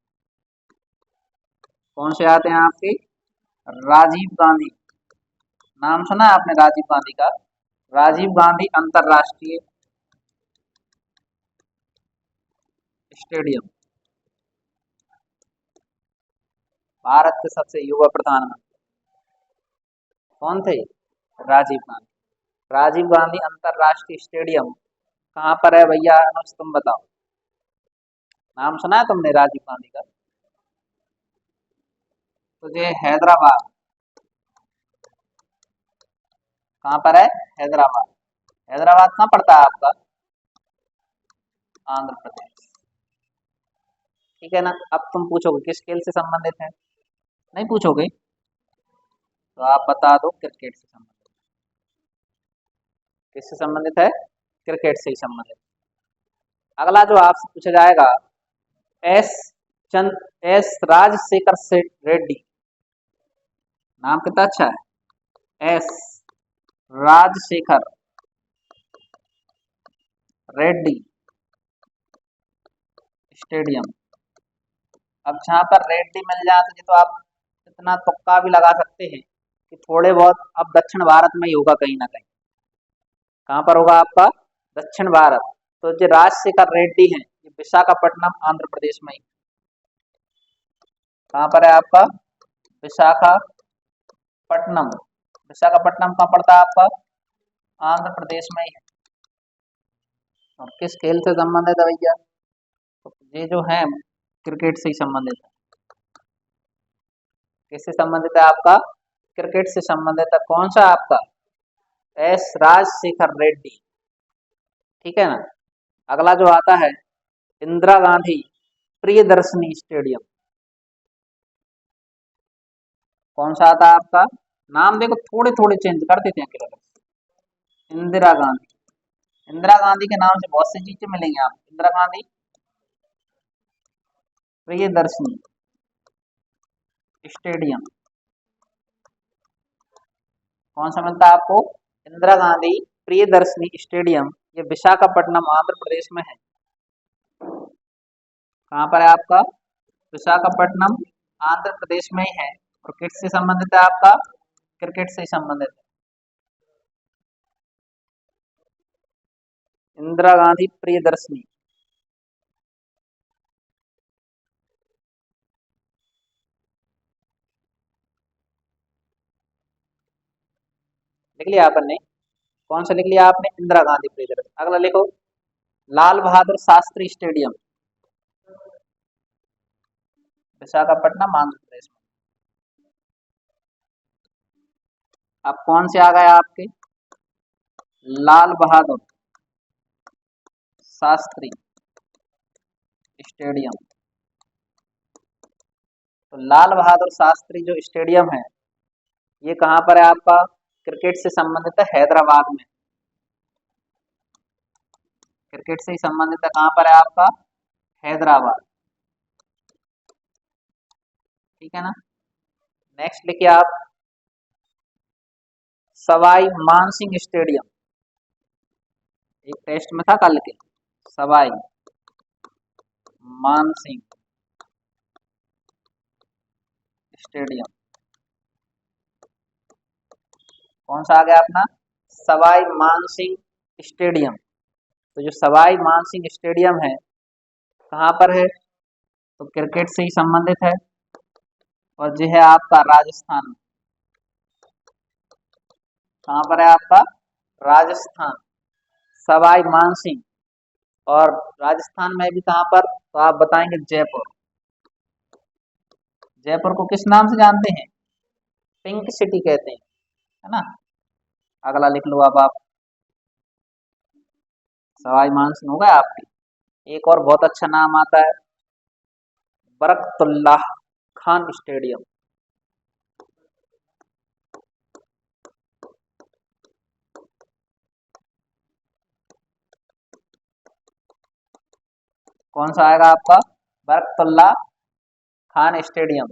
Speaker 1: कौन से आते हैं आपके? राजीव गांधी। नाम सुना है आपने राजीव गांधी का? राजीव गांधी अंतरराष्ट्रीय स्टेडियम। भारत के सबसे युवा प्रधानमंत्री कौन थे? राजीव गांधी। राजीव गांधी अंतरराष्ट्रीय स्टेडियम कहाँ पर है भैया? अनुज तुम बताओ। नाम सुना है तुमने राजीव गांधी का? तुझे हैदराबाद। कहाँ पर है? हैदराबाद। हैदराबाद कहाँ पड़ता है आपका? आंध्र प्रदेश। ठीक है ना। अब तुम पूछोगे किस खेल से संबंधित है? नहीं पूछोगे तो आप बता दो क्रिकेट से संबंधित। किससे संबंधित है? क्रिकेट से ही संबंधित। अगला जो आपसे पूछा जाएगा, एस चंद एस राजशेखर से रेड्डी। नाम कितना अच्छा है, एस राजशेखर रेड्डी स्टेडियम। अब जहाँ पर रेड्डी मिल जाए तो आप इतना तुक्का भी लगा सकते हैं कि थोड़े बहुत अब दक्षिण भारत में ही होगा कहीं ना कहीं। कहाँ पर होगा आपका? दक्षिण भारत। तो जो राजशेखर रेड्डी हैं ये विशाखापट्टनम आंध्र प्रदेश में ही। कहाँ पर है आपका? विशाखापट्टनम। विशाखापट्टनम कहाँ पड़ता है आपका? आंध्र प्रदेश में ही है। और किस खेल से संबंधित है भैया? तो ये जो है क्रिकेट से ही संबंधित है। किससे संबंधित है आपका? क्रिकेट से संबंधित है। कौन सा आपका? एस राजशेखर रेड्डी। ठीक है ना। अगला जो आता है, इंदिरा गांधी प्रियदर्शनी स्टेडियम। कौन सा आता है आपका? नाम देखो थोड़े थोड़े चेंज कर देते हैं केवल। इंदिरा गांधी। इंदिरा गांधी के नाम से बहुत सी चीजें मिलेंगी आपको। इंदिरा गांधी प्रियदर्शनी स्टेडियम कौन सा मिलता है आपको? इंदिरा गांधी प्रियदर्शनी स्टेडियम। ये विशाखापट्टनम आंध्र प्रदेश में है। कहाँ पर है आपका? विशाखापट्टनम आंध्र प्रदेश में ही है। और किससे संबंधित है आपका? क्रिकेट से संबंधित है। इंदिरा गांधी प्रियदर्शनी। लिख लिया आपने? कौन सा लिख लिया आपने? इंदिरा गांधी प्रियदर्शनी। अगला लिखो लाल बहादुर शास्त्री स्टेडियम। विशाखापट्टनम आंध्र प्रदेश में। अब कौन से आ गए आपके? लाल बहादुर शास्त्री स्टेडियम। तो लाल बहादुर शास्त्री जो स्टेडियम है ये कहाँ पर है आपका? क्रिकेट से संबंधित है, हैदराबाद में। क्रिकेट से ही संबंधित है। कहाँ पर है आपका? हैदराबाद। ठीक है ना। नेक्स्ट लिखिए आप सवाई मानसिंह स्टेडियम। एक टेस्ट में था कल के। सवाई मानसिंह स्टेडियम कौन सा आ गया अपना? सवाई मानसिंह स्टेडियम। तो जो सवाई मानसिंह स्टेडियम है कहाँ पर है? तो क्रिकेट से ही संबंधित है। और जो है आपका राजस्थान में। कहाँ पर है आपका? राजस्थान। सवाई मानसिंह। और राजस्थान में भी कहाँ पर? तो आप बताएंगे जयपुर। जयपुर को किस नाम से जानते हैं? पिंक सिटी कहते हैं, है ना। अगला लिख लो अब आप। सवाई मानसिंह हो गया आपकी। एक और बहुत अच्छा नाम आता है बरकतुल्लाह खान स्टेडियम। कौन सा आएगा आपका? बरकतुल्ला खान स्टेडियम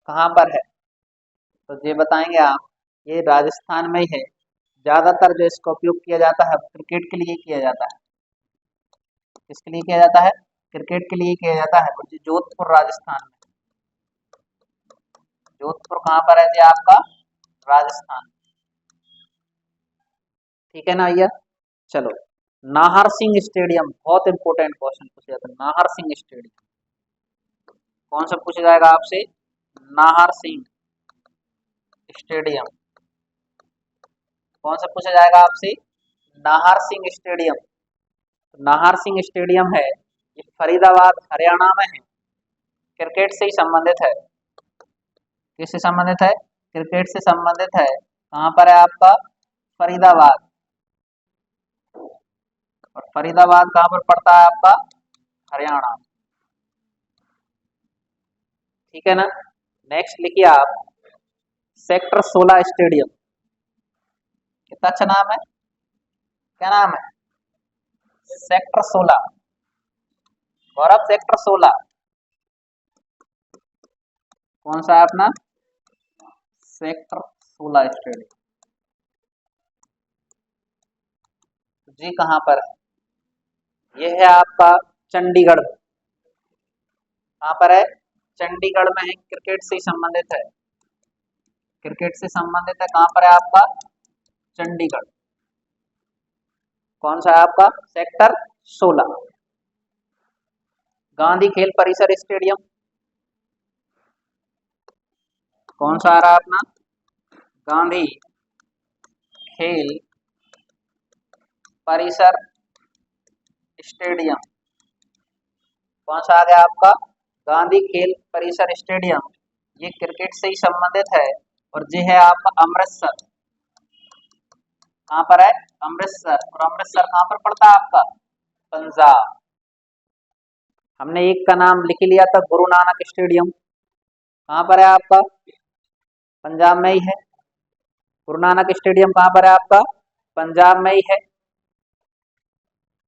Speaker 1: कहाँ पर है? तो ये बताएंगे आप। ये राजस्थान में ही है। ज्यादातर जो इसका उपयोग किया जाता है क्रिकेट के लिए किया जाता है। किसके लिए किया जाता है? क्रिकेट के लिए किया जाता है। और ये जोधपुर राजस्थान में। जोधपुर कहाँ पर है जी आपका? राजस्थान। ठीक है ना भैया? चलो, नाहर सिंह स्टेडियम बहुत इंपोर्टेंट क्वेश्चन पूछा जाता है। नाहर सिंह स्टेडियम कौन सा पूछा जाएगा आपसे? नाहर सिंह स्टेडियम कौन सा पूछा जाएगा आपसे? नाहर सिंह स्टेडियम। नाहर सिंह स्टेडियम है, ये फरीदाबाद हरियाणा में है। क्रिकेट से ही संबंधित है। किससे संबंधित है? क्रिकेट से संबंधित है। कहाँ पर है आपका? फरीदाबाद। और फरीदाबाद कहाँ पर पड़ता है आपका? हरियाणा। ठीक है ना? नेक्स्ट लिखिए आप, सेक्टर 16 स्टेडियम। कितना अच्छा नाम है। क्या नाम है? सेक्टर 16। गौरव, सेक्टर 16 कौन सा है अपना? Sector 16 stadium. जी कहाँ पर है? यह है आपका चंडीगढ़ में। कहाँ पर है? चंडीगढ़ में है। क्रिकेट से संबंधित है। क्रिकेट से संबंधित है। कहाँ पर है आपका? चंडीगढ़। कौन सा है आपका? सेक्टर 16। गांधी खेल परिसर स्टेडियम कौन सा आ रहा है अपना? गांधी खेल परिसर स्टेडियम कौन सा आ गया आपका? गांधी खेल परिसर स्टेडियम। ये क्रिकेट से ही संबंधित है। और ये है आपका अमृतसर। कहाँ पर है? अमृतसर। और अमृतसर कहाँ पर पड़ता है आपका? पंजाब। हमने एक का नाम लिख लिया था, गुरु नानक स्टेडियम। कहाँ पर है आपका? पंजाब में ही है। गुरु नानक स्टेडियम कहाँ पर है आपका? पंजाब में ही है।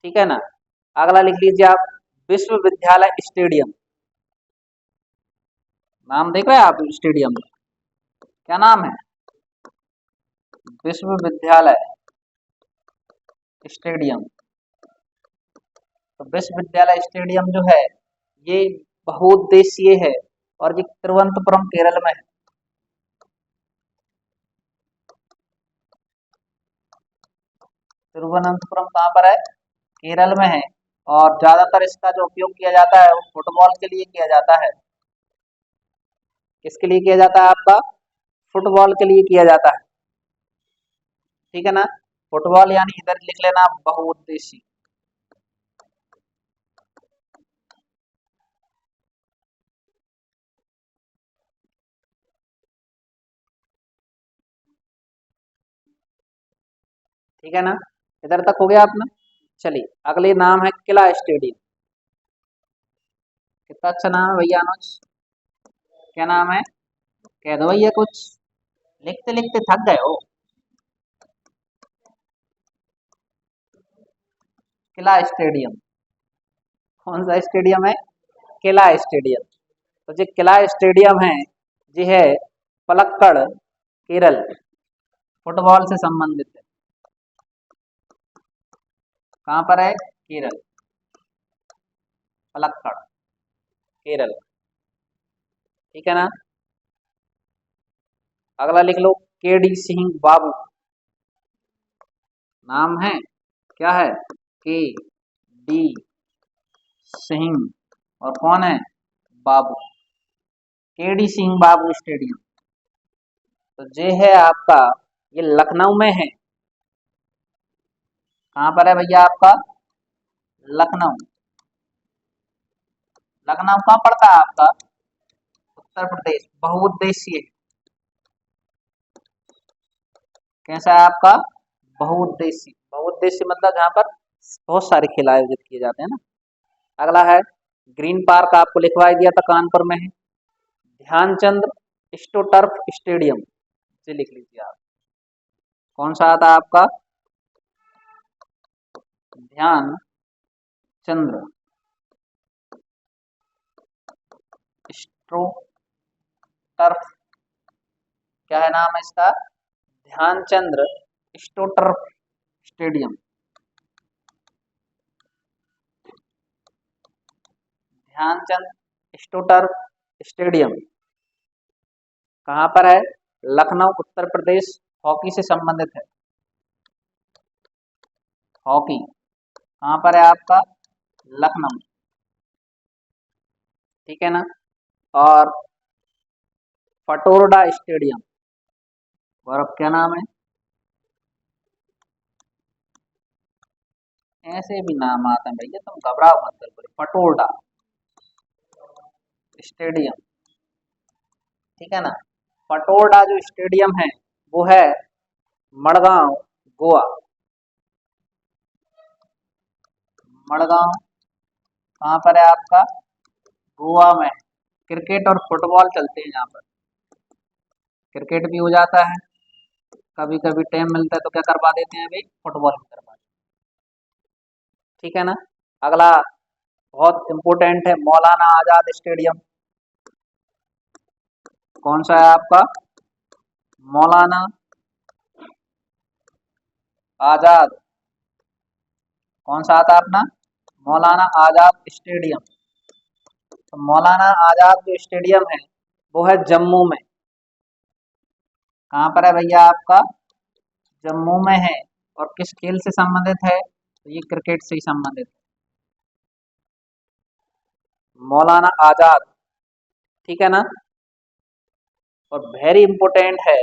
Speaker 1: ठीक है ना? अगला लिख लीजिए आप, विश्वविद्यालय स्टेडियम। नाम देख रहे हैं आप स्टेडियम का? क्या नाम है? विश्वविद्यालय स्टेडियम। तो विश्वविद्यालय स्टेडियम जो है, ये बहुउद्देशीय है। और ये तिरुवनंतपुरम केरल में है। तिरुवनंतपुरम कहाँ पर है? केरल में है। और ज्यादातर इसका जो उपयोग किया जाता है वो फुटबॉल के लिए किया जाता है। किसके लिए किया जाता है आपका? फुटबॉल के लिए किया जाता है। ठीक है ना? फुटबॉल यानी इधर लिख लेना बहुउद्देशीय। ठीक है ना? इधर तक हो गया आपने? चलिए, अगले नाम है किला स्टेडियम। कितना अच्छा नाम है भैया अनुज। क्या नाम है? कह दो भैया कुछ। लिखते लिखते थक गए हो। किला स्टेडियम कौन सा स्टेडियम है? किला स्टेडियम। तो जो किला स्टेडियम है, जी है पलक्कड़, केरल। फुटबॉल से संबंधित है। कहाँ पर है? केरल। पलक्कड़, केरल। ठीक है ना? अगला लिख लो, के डी सिंह बाबू। नाम है, क्या है? के डी सिंह। और कौन है? बाबू। के डी सिंह बाबू स्टेडियम। तो ये है आपका, ये लखनऊ में है। कहाँ पर है भैया आपका? लखनऊ। लखनऊ कहाँ पड़ता है आपका? उत्तर प्रदेश। बहुउद्देशीय। कैसा है आपका? बहुउद्देशीय। बहुउद्देशीय मतलब जहाँ पर बहुत सारे खेल आयोजित किए जाते हैं ना। अगला है, ग्रीन पार्क आपको लिखवा दिया था, कानपुर में है। ध्यानचंद स्टोटर्फ स्टेडियम, इसे लिख लीजिए आप। कौन सा आता है आपका? ध्यान चंद्र एस्ट्रो टर्फ, क्या है नाम है इसका, Dhyanchandra astro turf stadium. Dhyanchand astro turf stadium कहाँ पर है, लखनऊ उत्तर प्रदेश। हॉकी से संबंधित है, हॉकी कहाँ पर है आपका, लखनऊ, ठीक है ना। और फटोरडा स्टेडियम, और अब क्या नाम है, ऐसे भी नाम आते हैं भैया, तुम घबराओ मत बिल्कुल, फटोरडा स्टेडियम, ठीक है ना। फटोरडा जो स्टेडियम है वो है मड़गांव, गोवा। मड़गांव कहाँ पर है आपका, गोवा में। क्रिकेट और फुटबॉल चलते हैं यहाँ पर, क्रिकेट भी हो जाता है, कभी कभी टाइम मिलता है तो क्या करवा देते हैं भाई, फुटबॉल भी करवा देते हैं, ठीक है ना। अगला बहुत इंपॉर्टेंट है, मौलाना आजाद स्टेडियम, कौन सा है आपका, मौलाना आजाद, कौन सा आता है अपना, मौलाना आजाद स्टेडियम। तो मौलाना आजाद जो स्टेडियम है वो है जम्मू में, कहाँ पर है भैया आपका, जम्मू में है। और किस खेल से संबंधित है, तो ये क्रिकेट से ही संबंधित है, मौलाना आजाद, ठीक है ना। और वेरी इंपॉर्टेंट है,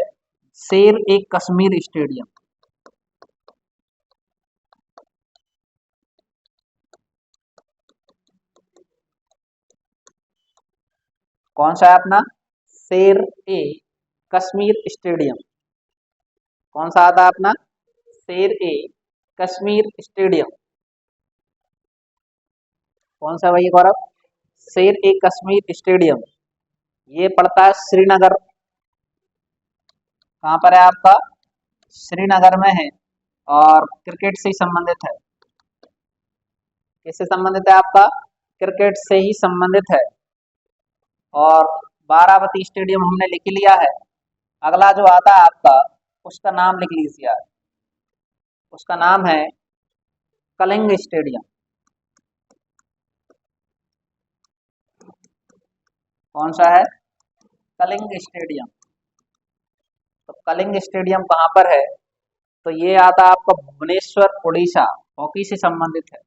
Speaker 1: शेर ए कश्मीर स्टेडियम, कौन सा है अपना, शेर ए कश्मीर स्टेडियम, कौन सा आता है अपना, शेर ए कश्मीर स्टेडियम, कौन सा भैया गौरव, शेर ए कश्मीर स्टेडियम। ये पड़ता है श्रीनगर, कहाँ पर है आपका, श्रीनगर में है। और क्रिकेट से ही संबंधित है, किससे संबंधित है आपका, क्रिकेट से ही संबंधित है। और बारावती स्टेडियम हमने लिख लिया है। अगला जो आता है आपका, उसका नाम लिख लीजिए आप, उसका नाम है कलिंग स्टेडियम, कौन सा है, कलिंग स्टेडियम। तो कलिंग स्टेडियम कहाँ पर है, तो ये आता है आपका भुवनेश्वर उड़ीसा, हॉकी से संबंधित है,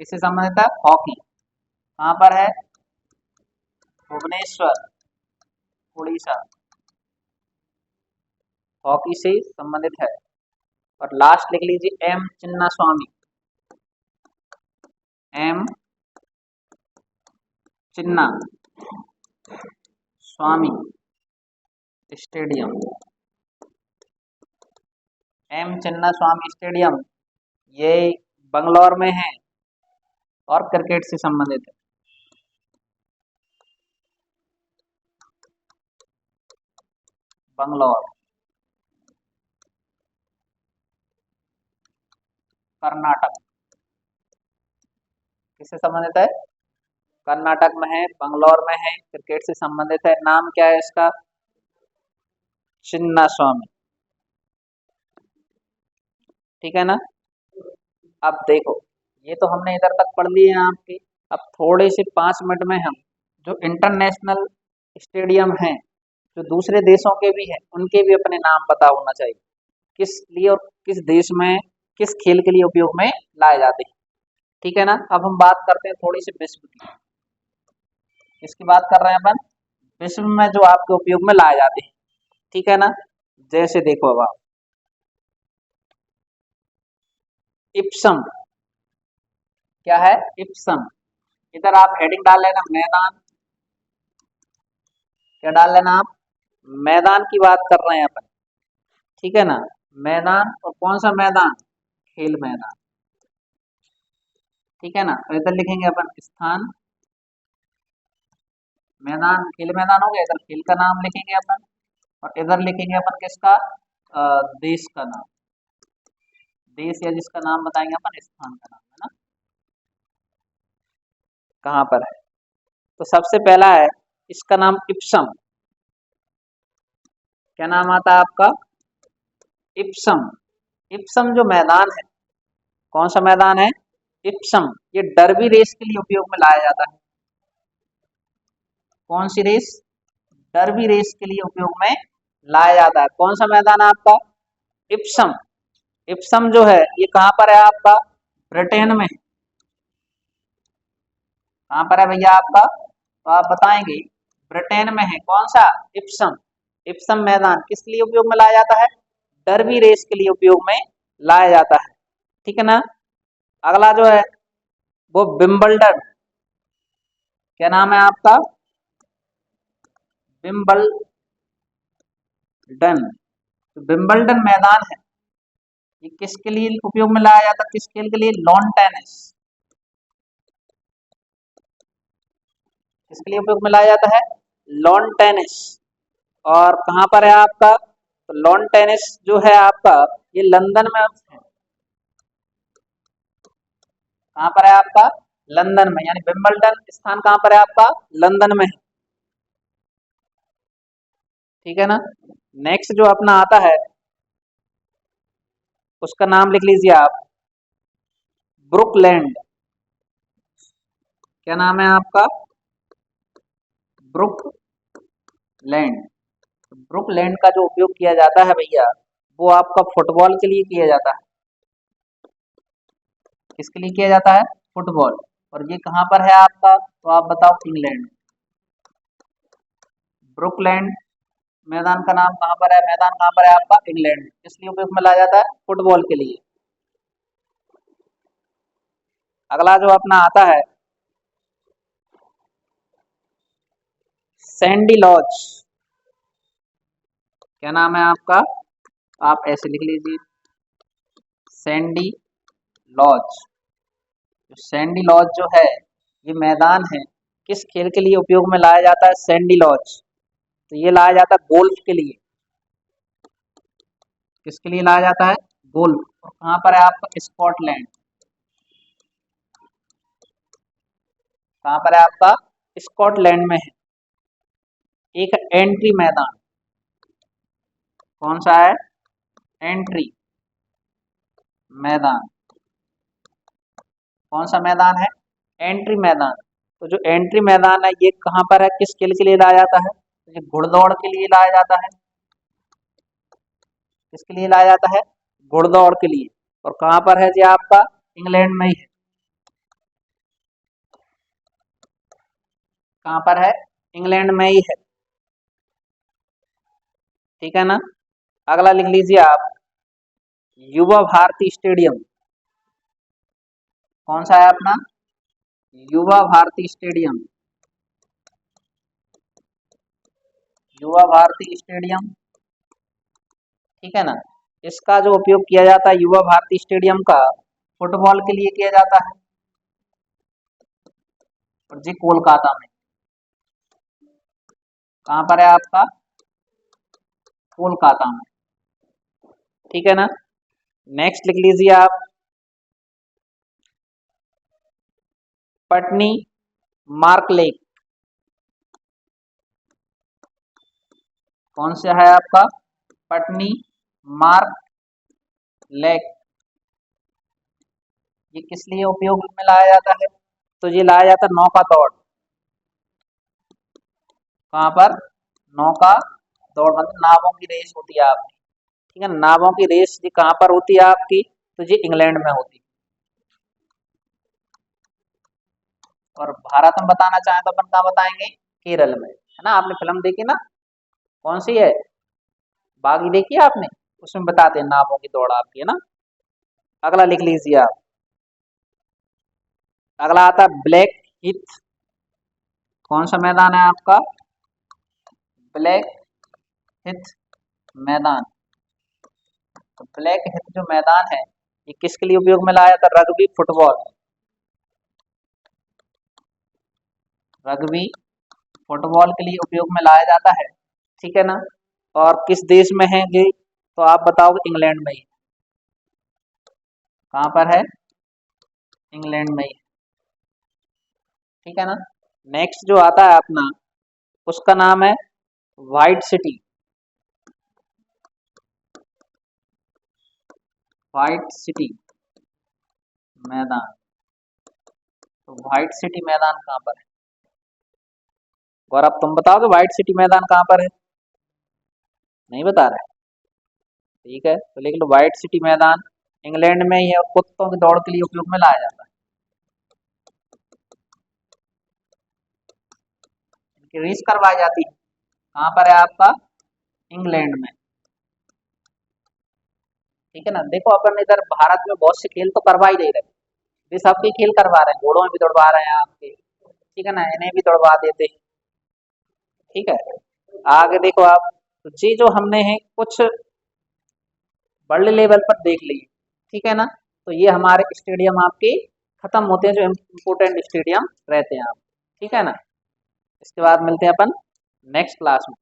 Speaker 1: किससे संबंधित है, हॉकी, कहाँ पर है, भुवनेश्वर उड़ीसा, हॉकी से संबंधित है। और लास्ट लिख लीजिए एम चिन्ना स्वामी, एम चिन्ना स्वामी स्टेडियम, एम चिन्ना स्वामी स्टेडियम, ये बंगलौर में है और क्रिकेट से संबंधित है। बंगलौर, कर्नाटक, किससे संबंधित है, कर्नाटक में है, बंगलौर में है, क्रिकेट से संबंधित है। नाम क्या है इसका, चिन्ना स्वामी, ठीक है ना। अब देखो, ये तो हमने इधर तक पढ़ लिए हैं आपके। अब थोड़े से 5 मिनट में हम जो इंटरनेशनल स्टेडियम हैं, जो दूसरे देशों के भी हैं, उनके भी अपने नाम पता होना चाहिए, किस लिए और किस देश में किस खेल के लिए उपयोग में लाए जाते हैं, ठीक है ना। अब हम बात करते हैं थोड़ी सी विश्व की, किसकी बात कर रहे हैं अपन, विश्व में जो आपके उपयोग में लाए जाते हैं, ठीक है ना। जैसे देखो अब आप, इप्सम, क्या है, इप्सम। इधर आप हेडिंग डाल लेना मैदान, क्या डाल लेना आप, मैदान की बात कर रहे हैं अपन, ठीक है ना। मैदान, और कौन सा मैदान, खेल मैदान, ठीक है ना। तो इधर लिखेंगे अपन स्थान, मैदान, खेल मैदान हो गया, इधर खेल का नाम लिखेंगे अपन। और इधर लिखेंगे अपन किसका, देश का नाम, देश या जिसका नाम बताएंगे अपन, स्थान का नाम, है ना, कहाँ पर है। तो सबसे पहला है इसका नाम इप्सम। क्या नाम आता है आपका? इप्सम। इप्सम जो मैदान है, कौन सा मैदान है? इप्सम। ये डर्बी रेस के लिए उपयोग में लाया जाता है। कौन सी रेस? डर्बी रेस के लिए उपयोग में लाया जाता है। कौन सा मैदान है आपका? इप्सम। इप्सम जो है ये कहाँ पर है आपका? ब्रिटेन में। कहाँ पर है भैया आपका? तो आप बताएंगे ब्रिटेन में है। कौन सा? इप्सम। इप्सम मैदान किस लिए उपयोग में लाया जाता है? डर्बी रेस के लिए उपयोग में लाया जाता है। ठीक है ना। अगला जो है वो विंबलडन। क्या नाम है आपका? विंबलडन। तो विंबलडन मैदान है, ये किसके लिए उपयोग में लाया जाता है? किस खेल के लिए? Lawn tennis. किसके लिए उपयोग में लाया जाता है? Lawn tennis. और कहाँ पर है आपका? तो लॉन टेनिस जो है आपका ये लंदन में है। कहाँ पर है आपका? लंदन में। यानी विंबलडन स्थान कहाँ पर है आपका? लंदन में है। ठीक है ना। नेक्स्ट जो अपना आता है उसका नाम लिख लीजिए आप, ब्रुकलैंड। क्या नाम है आपका? ब्रुकलैंड। ब्रुकलैंड का जो उपयोग किया जाता है भैया वो आपका फुटबॉल के लिए किया जाता है। किसके लिए किया जाता है? फुटबॉल। और ये कहाँ पर है आपका? तो आप बताओ। इंग्लैंड। ब्रुकलैंड मैदान का नाम कहाँ पर है? मैदान कहाँ पर है आपका? इंग्लैंड। किस लिए उपयोग में लाया जाता है? फुटबॉल के लिए। अगला जो अपना आता है सैंडी लॉज। क्या नाम है आपका? आप ऐसे लिख लीजिए, सैंडी लॉज। तो सैंडी लॉज जो है ये मैदान है, किस खेल के लिए उपयोग में लाया जाता है? Sandy lodge. तो ये लाया जाता है गोल्फ के लिए। किसके लिए लाया जाता है? गोल्फ। और कहाँ पर है आपका? स्कॉटलैंड। कहाँ पर है आपका? स्कॉटलैंड में है। एक एंट्री मैदान। कौन सा है? एंट्री मैदान। कौन सा मैदान है? एंट्री मैदान। तो जो एंट्री मैदान है ये कहाँ पर है? किस खेल के लिए लाया जाता है? तो ये घुड़दौड़ के लिए लाया जाता है। किसके लिए लाया जाता है? घुड़दौड़ के लिए। और कहाँ पर है जी आपका? इंग्लैंड में ही है। कहाँ पर है? इंग्लैंड में ही है। ठीक है ना। अगला लिख लीजिए आप, युवा भारती स्टेडियम। कौन सा है अपना? युवा भारती स्टेडियम। युवा भारती स्टेडियम। ठीक है ना। इसका जो उपयोग किया जाता है युवा भारती स्टेडियम का, फुटबॉल के लिए किया जाता है। और जी कोलकाता में। कहाँ पर है आपका? कोलकाता में। ठीक है ना। नेक्स्ट लिख लीजिए आप, पटनी मार्क लेक। कौन सा है आपका? Patni mark lake. ये किस लिए उपयोग में लाया जाता है? तो ये लाया जाता है नौका दौड़। कहाँ पर? नौका दौड़, मतलब नावों की रेस होती है आपकी। ठीक है। नावों की रेस ये कहाँ पर होती है आपकी? तो ये इंग्लैंड में होती है। और भारत में बताना चाहें तो अपन कहाँ बताएंगे? केरल में। है ना। आपने फिल्म देखी ना, कौन सी है? बागी देखी है आपने? उसमें बताते हैं नावों की दौड़ आपकी, है ना। अगला लिख लीजिए आप, अगला आता है ब्लैक हिथ। कौन सा मैदान है आपका? ब्लैक हिथ मैदान। तो ब्लैक हिथ जो मैदान है ये किसके लिए उपयोग में लाया था? Rugby football. रग्बी फुटबॉल के लिए उपयोग में लाया जाता है। ठीक है ना। और किस देश में है ये? तो आप बताओगे इंग्लैंड में ही। कहाँ पर है? इंग्लैंड में ही। ठीक है ना। नेक्स्ट जो आता है अपना, उसका नाम है व्हाइट सिटी। व्हाइट सिटी मैदान। तो व्हाइट सिटी मैदान कहाँ पर है? और अब तुम बताओ कि व्हाइट सिटी मैदान कहाँ पर है? नहीं बता रहा है? ठीक है, तो लिख लो व्हाइट सिटी मैदान इंग्लैंड में ही है और कुत्तों की दौड़ के लिए उपयोग में लाया जाता है। इनकी रेस करवाई जाती है। कहाँ पर है आपका? इंग्लैंड में। ठीक है ना। देखो अपन इधर भारत में बहुत से खेल तो करवा ही दे रहे हैं, ये सबके खेल करवा रहे हैं, घोड़ों में भी दौड़वा रहे हैं आपके, ठीक है ना, इन्हें भी दौड़वा देते हैं। ठीक है, आगे देखो आप, तो ये जो हमने है कुछ वर्ल्ड लेवल पर देख लिए, ठीक है ना। तो ये हमारे स्टेडियम आपके खत्म होते हैं, जो इम्पोर्टेंट स्टेडियम रहते हैं आप, ठीक है ना। इसके बाद मिलते हैं अपन नेक्स्ट क्लास में।